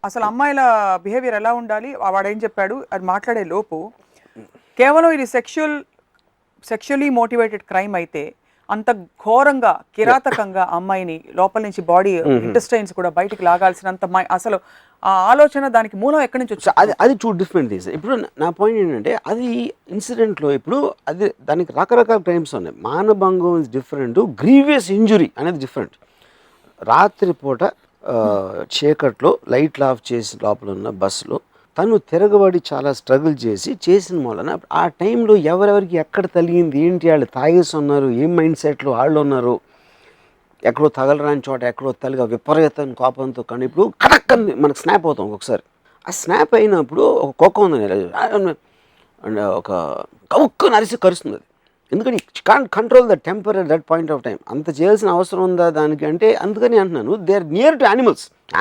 అసలు అమ్మాయిల బిహేవియర్ ఎలా ఉండాలి, వాడేం చెప్పాడు అది మాట్లాడే లోపు కేవలం ఇది సెక్షువల్లీ మోటివేటెడ్ క్రైమ్ అయితే అంత ఘోరంగా కిరాతకంగా అమ్మాయిని లోపల నుంచి బాడీ ఇంటెస్టైన్స్ కూడా బయటికి లాగాల్సినంత అసలు ఆ ఆలోచన దానికి మూలం ఎక్కడి నుంచి వచ్చింది? అది టూ డిఫరెంట్ థింగ్స్. ఇప్పుడు నా పాయింట్ ఏంటంటే అది ఇన్సిడెంట్లో ఇప్పుడు అది దానికి రకరకాల క్రైమ్స్ ఉన్నాయి. మానభంగం ఇస్ డిఫరెంట్, గ్రీవియస్ ఇంజురీ అనేది డిఫరెంట్. రాత్రిపూట చీకట్లో లైట్లు ఆఫ్ చేసి లోపల ఉన్న బస్సులో తను తిరగబడి చాలా స్ట్రగుల్ చేసిన వలన ఆ టైంలో ఎవరెవరికి ఎక్కడ తగిలింది ఏంటి, వాళ్ళు తాగేసి ఉన్నారు, ఏం మైండ్ సెట్లో వాళ్ళు ఉన్నారు, ఎక్కడో తగలరాని చోట ఎక్కడో తల్లిగా విపరీతం కోపంతో. కానీ ఇప్పుడు కడక్కని మనకు స్నాప్ అవుతాం ఒక్కొక్కసారి. ఆ స్నాప్ అయినప్పుడు ఒక కుక్క ఉంది, ఒక కవుక్కు నరిసి కరుస్తుంది అది. ఎందుకని can't control the temper at that point of time. అంత చేయాల్సిన అవసరం ఉందా దానికి అంటే? అందుకని అంటున్నాను, they are near to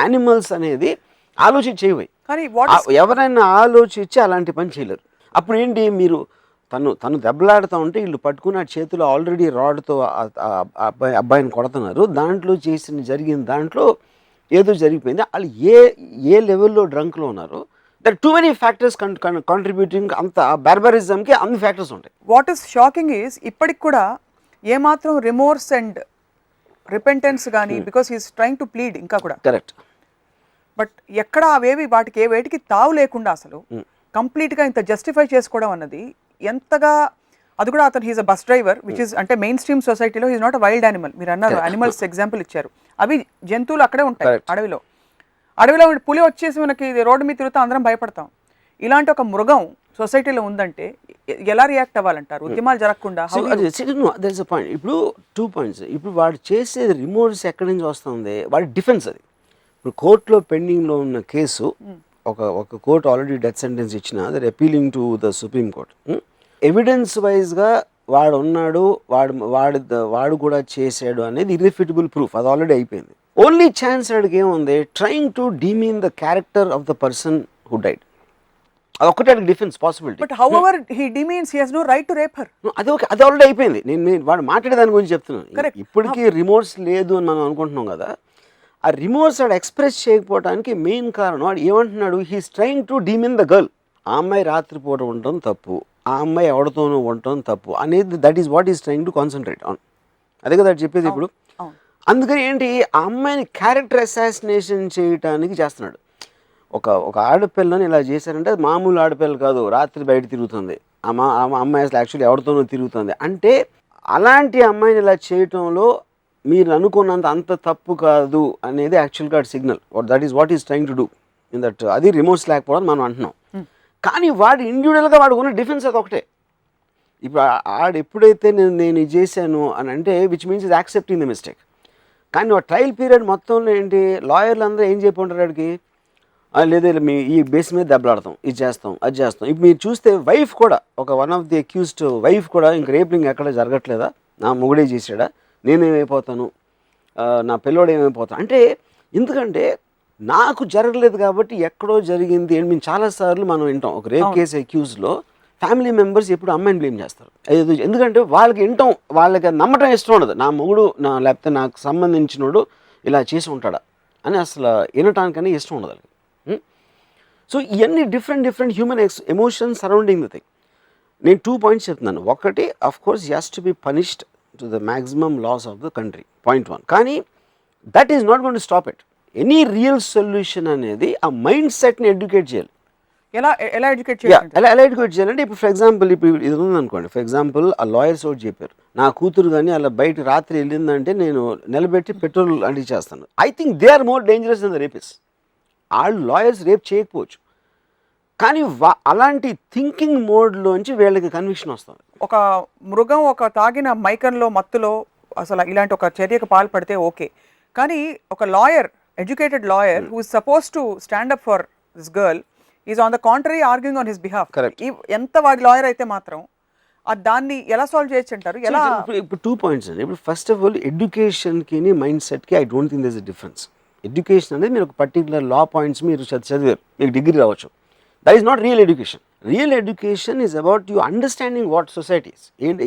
animals అనేది ఆలోచించి చేయవై. కానీ ఎవరైనా ఆలోచించి అలాంటి పని చేయలేరు. అప్పుడు ఏంటి, మీరు తను దెబ్బలాడుతూ ఉంటే వీళ్ళు పట్టుకుని ఆ చేతిలో ఆల్రెడీ రాడ్తో అబ్బాయిని కొడుతున్నారు. దాంట్లో జరిగిన దాంట్లో ఏదో జరిగిపోయింది. వాళ్ళు ఏ లెవెల్లో డ్రంక్లో ఉన్నారు. There too many factors contributing. అంత బార్బరిజంకి అన్ని ఫ్యాక్టర్స్ ఉంటాయి. వాట్ ఈస్ షాకింగ్ ఈస్ ఇప్పటికి కూడా ఏమాత్రం రిమోర్స్ అండ్ రిపెంటెన్స్ కానీ, because he's trying to plead ఇంకా కూడా కరెక్ట్. బట్ ఎక్కడ అవేవి వేటికి తావు లేకుండా అసలు కంప్లీట్గా ఇంత జస్టిఫై చేసుకోవడం అన్నది ఎంతగా, అది కూడా అతను he's a bus driver which is అంటే మెయిన్ స్ట్రీమ్ సొసైటీలో he's not a wild animal. మీరు అన్నారు యానిమల్స్ ఎగ్జాంపుల్ ఇచ్చారు, అవి జంతువులు అక్కడే ఉంటాయి అడవిలో పులి వచ్చేసి మనకి రోడ్డు మీద తిరుగుతా అందరం భయపడతాం. ఇలాంటి ఒక మృగం సొసైటీలో ఉందంటే ఎలా రియాక్ట్ అవ్వాలంటారు? ఉద్యమాలు జరగకుండా పాయింట్. ఇప్పుడు 2 పాయింట్స్. ఇప్పుడు వాడు చేసేది రిమోర్స్ ఎక్కడి నుంచి వస్తుంది, వాడి డిఫెన్స్. అది ఇప్పుడు కోర్టులో పెండింగ్లో ఉన్న కేసు, ఒక కోర్టు ఆల్రెడీ డెత్ సెంటెన్స్ ఇచ్చిన, their appealing to the supreme court. Evidence వైజ్గా వాడు ఉన్నాడు, వాడు కూడా చేశాడు అనేది ఇర్రిఫ్యూటబుల్ ప్రూఫ్, అది ఆల్రెడీ అయిపోయింది. ఓన్లీ ఛాన్స్ వాడికి ఏముంది, trying to demean the character of the person who died. అదొక్కటే defence possibility. But however he demeans he has no right to rape her. అది ఆల్రెడీ అయిపోయింది. నేను వాడు మాట్లాడే దాని గురించి చెప్తున్నాను. ఇప్పటికీ రిమోర్స్ లేదు అని మనం అనుకుంటున్నాం కదా. ఆ రిమోర్స్ వాడు ఎక్స్ప్రెస్ చేయకపోవడానికి మెయిన్ కారణం, వాడు ఏమంటున్నాడు, he's trying to demean the girl. ఆ అమ్మాయి రాత్రిపూట ఉండటం తప్పు, ఆ అమ్మాయి ఎవరితోనూ ఉండటం తప్పు అనేది, that is what is trying to concentrate on. అదే కదా చెప్పేది ఇప్పుడు. అందుకని ఏంటి, ఆ అమ్మాయిని క్యారెక్టర్ అసాసినేషన్ చేయటానికి చేస్తున్నాడు. ఒక ఆడపిల్లని ఇలా చేశారంటే అది మామూలు ఆడపిల్ల కాదు, రాత్రి బయట తిరుగుతుంది, అమ్మాయి అసలు యాక్చువల్లీ ఎవరితోనూ తిరుగుతుంది అంటే, అలాంటి అమ్మాయిని ఇలా చేయటంలో మీరు అనుకున్నంత అంత తప్పు కాదు అనేది యాక్చువల్గా signal. That is what is trying to do in that. అది రిమోర్స్ లేకపోవడం మనం అంటున్నాం. కానీ వాడు ఇండివిజువల్గా వాడు ఉన్న డిఫెన్స్ అది ఒకటే. ఇప్పుడు ఆడు ఎప్పుడైతే నేను ఇది చేశాను అని అంటే, which means is accepting the mistake. కానీ ఆ ట్రయల్ పీరియడ్ మొత్తంలో ఏంటి, లాయర్లు అందరూ ఏం చెప్పంటారు వాడికి, లేదా మీ ఈ బేస్ మీద దెబ్బలాడతాం, ఇది చేస్తాం, అది చేస్తాం. ఇప్పుడు మీరు చూస్తే వైఫ్ కూడా, one of the accused wife కూడా, ఇంక రేపింగ్ ఎక్కడ జరగట్లేదా, నా మొగుడే చేసాడా, నేనేమైపోతాను, నా పిల్లోడు ఏమైపోతాను అంటే. ఎందుకంటే నాకు జరగలేదు కాబట్టి ఎక్కడో జరిగింది అని మేము చాలాసార్లు మనం వింటాం. ఒక రేప్ కేసు అక్యూజ్లో ఫ్యామిలీ మెంబర్స్ ఎప్పుడు అమ్మాయిని బ్లేమ్ చేస్తారు. ఎందుకంటే వాళ్ళకి వింటాం, వాళ్ళకి నమ్మటం ఇష్టం ఉండదు. నా మొగుడు లేకపోతే నాకు సంబంధించినోడు ఇలా చేసి ఉంటాడా అని అసలు వినటానికని ఇష్టం ఉండదు వాళ్ళకి. సో ఇవన్నీ different human emotions surrounding the thing. నేను 2 పాయింట్స్ చెప్తున్నాను. ఒకటి, of course he has to be punished to the maximum laws of the country, point 1. కానీ that is not going to stop it. Any real solution అనేది ఆ mind సెట్ని educate చేయాలి. ఎలా educate చేయాలి? ఎలా ఎడ్యుకేట్ చేయాలంటే, ఇప్పుడు ఫర్ ఎగ్జాంపుల్ ఇప్పుడు ఇది ఉందనుకోండి, ఫర్ ఎగ్జాంపుల్ ఆ లాయర్స్ ఒకటి చెప్పారు, నా కూతురు కానీ అలా బయట రాత్రి వెళ్ళిందంటే నేను నిలబెట్టి పెట్రోల్ అంటించేస్తాను. I think they are more dangerous then the rapist. వాళ్ళు లాయర్స్ రేప్ చేయకపోవచ్చు, కానీ అలాంటి థింకింగ్ మోడ్లోంచి వీళ్ళకి కన్విక్షన్ వస్తుంది. ఒక మృగం ఒక తాగిన మైకంలో మత్తులో అసలు ఇలాంటి ఒక చర్యకు పాల్పడితే ఓకే, కానీ ఒక lawyer, educated lawyer who is suppose to stand up for this girl is on the contrary arguing on his behalf. ఎంత వాడి లాయర్ అయితే మాత్రం దాన్ని ఎలా సాల్వ్ చేయొచ్చు అంటారు? ఎలా? ఇప్పుడు 2 పాయింట్స్ అండి. ఇప్పుడు ఫస్ట్ ఆఫ్ ఆల్ ఎడ్యుకేషన్కి మైండ్ సెట్కి I don't think there is a difference. Education అనేది మీరు ఒక పర్టికులర్ లా పాయింట్స్ మీరు చదివారు, మీకు డిగ్రీ రావచ్చు, that is not real education. Real education is about you understanding what societies,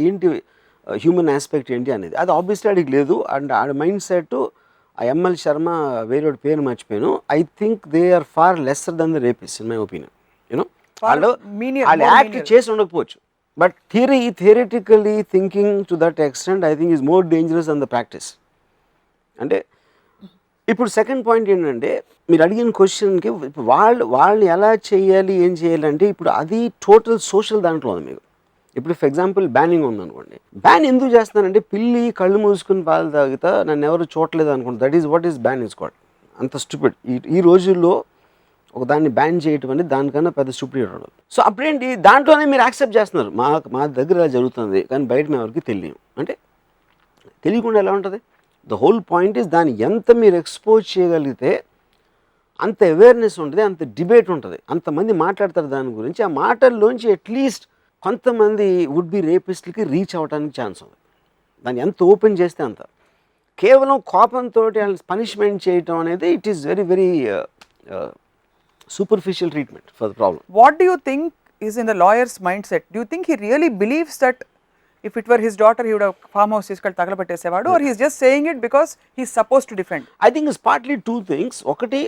ఏంటి హ్యూమన్ ఆస్పెక్ట్ ఏంటి అనేది. అది ఆబ్వియస్లీ అడిగి లేదు. అండ్ ఆ మైండ్ సెట్ ఆ ఎంఎల్ శర్మ వేరే పేరు మర్చిపోయాను, I think they are far lesser than the rapist in my opinion. You know వాళ్ళు యాక్ట్ చేసి ఉండకపోవచ్చు, but theoretically thinking to that extent I think is more dangerous than the practice. అంటే ఇప్పుడు second point ఏంటంటే, మీరు అడిగిన క్వశ్చన్కి ఇప్పుడు వాళ్ళని ఎలా చేయాలి, ఏం చేయాలి అంటే, ఇప్పుడు అది టోటల్ సోషల్ దాంట్లో ఉంది మీకు. ఇప్పుడు ఫర్ ఎగ్జాంపుల్ బ్యానింగ్ ఉందనుకోండి, బ్యాన్ ఎందుకు చేస్తున్నానంటే పిల్లి కళ్ళు మూసుకుని పాలు తాగుతా నన్ను ఎవరు చూడలేదు అనుకోండి, that is what is ban is called. అంత స్టూపిడ్ ఈ రోజుల్లో ఒక దాన్ని బ్యాన్ చేయటం అనేది దానికన్నా పెద్ద స్టూపిడ్ ఉండదు. సో అప్పుడేంటి, దాంట్లోనే మీరు యాక్సెప్ట్ చేస్తున్నారు, మా దగ్గర ఇలా జరుగుతుంది కానీ బయట మేము ఎవరికి తెలియదు అంటే. తెలియకుండా ఎలా ఉంటుంది? ద హోల్ పాయింట్ ఈస్ దాన్ని ఎంత మీరు ఎక్స్పోజ్ చేయగలిగితే అంత అవేర్నెస్ ఉంటుంది, అంత డిబేట్ ఉంటుంది, అంతమంది మాట్లాడతారు దాని గురించి. ఆ మాటల్లోంచి అట్లీస్ట్ కొంతమంది వుడ్ బి రేపిస్ట్లకి రీచ్ అవ్వడానికి ఛాన్స్ ఉంది. దాన్ని ఎంత ఓపెన్ చేస్తే అంత. కేవలం కోపంతో పనిష్మెంట్ చేయటం అనేది it is very very superficial treatment for the problem. What do you think is in the lawyer's mindset? Do you think he really believes that if it were his daughter he would have farmhouse తీసుకెళ్ళి తగలబెట్టేసేవాడు, or he's just saying it because he's supposed to defend? I think it's partly two things. ఒకటి,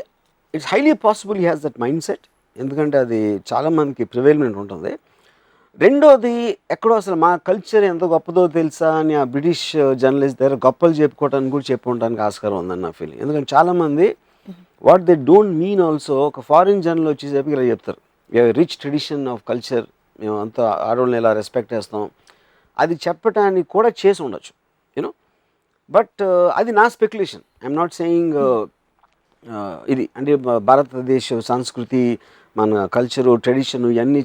it's highly possible he has that mindset, ఎందుకంటే అది చాలా మందికి ప్రివేల్మెంట్ ఉంటుంది. రెండోది, ఎక్కడో అసలు మా కల్చర్ ఎంత గొప్పదో తెలుసా అని ఆ బ్రిటిష్ జర్నలిస్ట్ దగ్గర గొప్పలు చెప్పుకోవడానికి కూడా చెప్పుకోవడానికి ఆస్కారం ఉందని నా ఫీలింగ్. ఎందుకంటే చాలామంది what they don't mean also, ఒక ఫారిన్ జర్నల్ వచ్చేసేపు ఇలా చెప్తారు, రిచ్ ట్రెడిషన్ ఆఫ్ కల్చర్, మేము అంతా ఆడవాళ్ళని ఇలా రెస్పెక్ట్ చేస్తాం, అది చెప్పడానికి కూడా చేసి ఉండొచ్చు యూనో. బట్ అది నా స్పెక్యులేషన్, ఐఎమ్ నాట్ సెయింగ్ ఇది అంటే భారతదేశ సంస్కృతి, మన కల్చరు, ట్రెడిషను ఇవన్నీ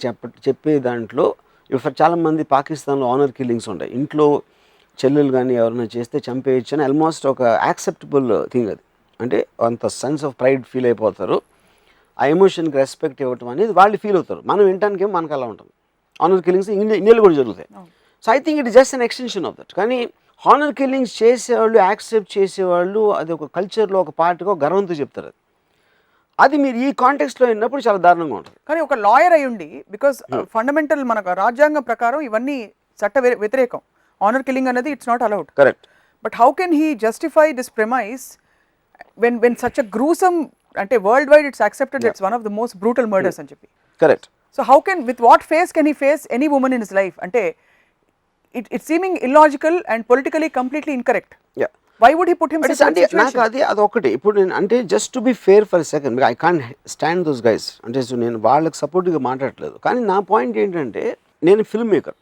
చెప్పే దాంట్లో ఇప్పుడు చాలామంది పాకిస్తాన్లో ఆనర్ కిల్లింగ్స్ ఉంటాయి, ఇంట్లో చెల్లెలు కానీ ఎవరైనా చేస్తే చంపేయచ్చు అని ఆల్మోస్ట్ ఒక యాక్సెప్టబుల్ థింగ్ అది. అంటే అంత సెన్స్ ఆఫ్ ప్రైడ్ ఫీల్ అయిపోతారు, ఆ ఎమోషన్కి రెస్పెక్ట్ ఇవ్వటం అనేది వాళ్ళు ఫీల్ అవుతారు. మనం వినటానికి ఏమో మనకు అలా ఉంటుంది. ఆనర్ కిల్లింగ్స్ ఇండియాలో కూడా జరుగుతాయి. So I think it just an extension of that. కానీ హానర్ కిల్లింగ్స్ చేసేవాళ్ళు, యాక్సెప్ట్ చేసేవాళ్ళు, అది ఒక కల్చర్లో ఒక పార్ట్గా గర్వంతో చెప్తారు. అది మీరు ఈ కాంటెక్స్ట్లో విన్నప్పుడు చాలా దారుణంగా ఉంటుంది. కానీ ఒక లాయర్ అయి ఉండి, బికాస్ ఫండమెంటల్ మనకు రాజ్యాంగం ప్రకారం ఇవన్నీ చట్ట వ్యతిరేకం, ఆనర్ కిల్లింగ్ అనేది it's not allowed. Correct. But how can he justify this premise when such a gruesome, ante worldwide it's accepted that it's one of the most brutal murders అని చెప్పి. Correct. So how can, with what face can he face any woman in his life? Ante it's seeming illogical and politically completely incorrect. Yeah. Why would he put himself in that situation? నాకు అది ఒకటి. ఇప్పుడు నేను అంటే just to be fair for second, I can't stand those guys. అంటే నేను వాళ్ళకి సపోర్ట్గా మాట్లాడట్లేదు, కానీ నా పాయింట్ ఏంటంటే, నేను ఫిల్మ్ మేకర్.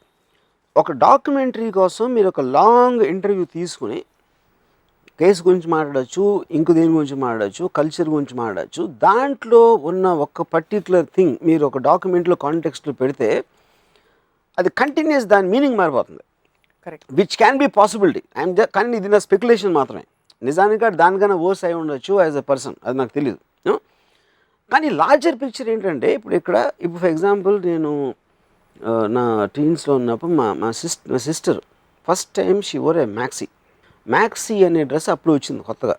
ఒక డాక్యుమెంటరీ కోసం మీరు ఒక లాంగ్ ఇంటర్వ్యూ తీసుకుని కేసు గురించి మాట్లాడచ్చు, ఇంకో దేని గురించి మాట్లాడచ్చు, కల్చర్ గురించి మాట్లాడచ్చు, దాంట్లో ఉన్న ఒక పర్టిక్యులర్ థింగ్ మీరు ఒక డాక్యుమెంట్లో కాంటెక్స్ట్లో పెడితే అది కంటిన్యూస్ దాని మీనింగ్ మారిపోతుంది. Correct. Which can be possibility. కానీ ఇది నా స్పెక్యులేషన్ మాత్రమే. నిజానికి దానికన్నా వర్స్ అయి ఉండొచ్చు యాజ్ ఎ పర్సన్, అది నాకు తెలియదు. కానీ లార్జర్ పిక్చర్ ఏంటంటే, ఇప్పుడు ఫర్ ఎగ్జాంపుల్ నేను నా టీన్స్లో ఉన్నప్పుడు మా sister first time she wore A maxi అనే డ్రెస్ అప్పుడు వచ్చింది కొత్తగా,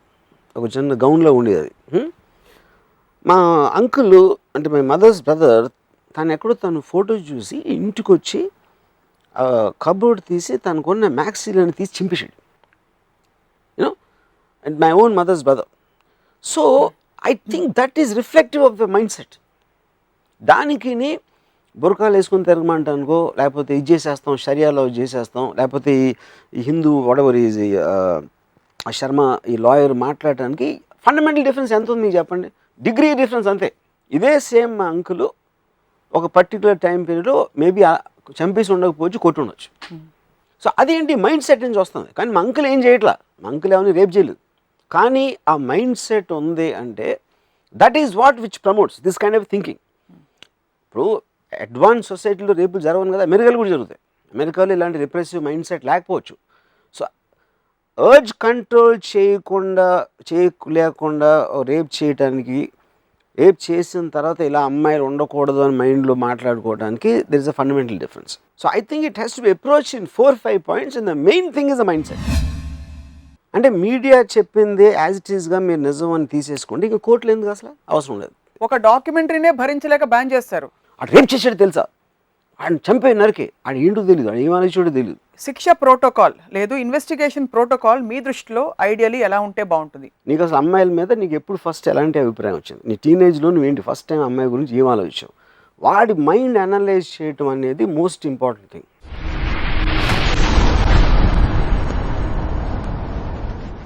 ఒక చిన్న గౌన్లో ఉండేది అది. మా అంకుల్ అంటే మై మదర్స్ బ్రదర్, తను ఫోటో చూసి ఇంటికి వచ్చి కబోర్డ్ తీసి తనకున్న మ్యాక్సీలను తీసి చింపేసాడు, you know, and my own mother's brother. So I think that is reflective of the mind set. దానికి బురకాలు వేసుకుని తిరగమంటానుకో, లేకపోతే ఇది చేసేస్తాం, షరియాలో చేసేస్తాం, లేకపోతే ఈ హిందూ వడవర్ ఈజ్ శర్మ ఈ లాయర్ మాట్లాడటానికి ఫండమెంటల్ డిఫరెన్స్ ఎంత ఉంది మీకు చెప్పండి? డిగ్రీ డిఫరెన్స్ అంతే. ఇదే సేమ్ మా అంకుల్ ఒక పర్టికులర్ టైం పీరియడ్లో మేబీ చంపేసి ఉండకపోవచ్చు, కొట్టి ఉండొచ్చు. సో అదేంటి మైండ్ సెట్ నుంచి వస్తుంది. కానీ మా అంకుల్ ఏం చేయట్లా, మా అంకుల్ ఏమని రేపు చేయలేదు, కానీ ఆ మైండ్ సెట్ ఉంది అంటే that is what which promotes this kind of thinking. ఇప్పుడు అడ్వాన్స్ సొసైటీలో రేపులు జరగవు కదా, అమెరికాలో కూడా జరుగుతాయి. అమెరికాలో ఇలాంటి రిప్రెసివ్ మైండ్ సెట్ లేకపోవచ్చు. సో అర్జ్ కంట్రోల్ లేకుండా రేప్ చేయడానికి, రేప్ చేసిన తర్వాత ఇలా అమ్మాయిలు ఉండకూడదు అని మైండ్లో మాట్లాడుకోవడానికి there is a fundamental difference. So I think it has to B approach in 4-5 points and the main thing is the mind set. అంటే మీడియా చెప్పిందే యాజ్ ఇట్ ఈస్గా మీరు నిజం అని తీసేసుకోండి, ఇంకా కోర్టులు ఎందుకు అసలు అవసరం లేదు. ఒక డాక్యుమెంటరీనే భరించలేక బ్యాన్ చేస్తారు. అటు రేప్ చేసాడు తెలుసా, ఆయన చంపే నరికే ఆయన ఏంటో తెలియదు ఆయన ఏమనేసాడో తెలియదు. శిక్ష ప్రోటోకాల్ లేదు ఇన్వెస్టిగేషన్ ప్రోటోకాల్ మీ దృష్టిలో ఐడియల్లీ ఎలా ఉంటే బాగుంటుంది? నీకు అసలు అమ్మాయిల మీద నీకు ఎప్పుడు ఫస్ట్ ఎలాంటి అభిప్రాయం వచ్చింది? నీ టీనేజ్లో నువ్వేంటి ఫస్ట్ టైం అమ్మాయి గురించి ఏం ఆలోచించావు? వాడి మైండ్ అనలైజ్ చేయటం అనేది మోస్ట్ ఇంపార్టెంట్ థింగ్.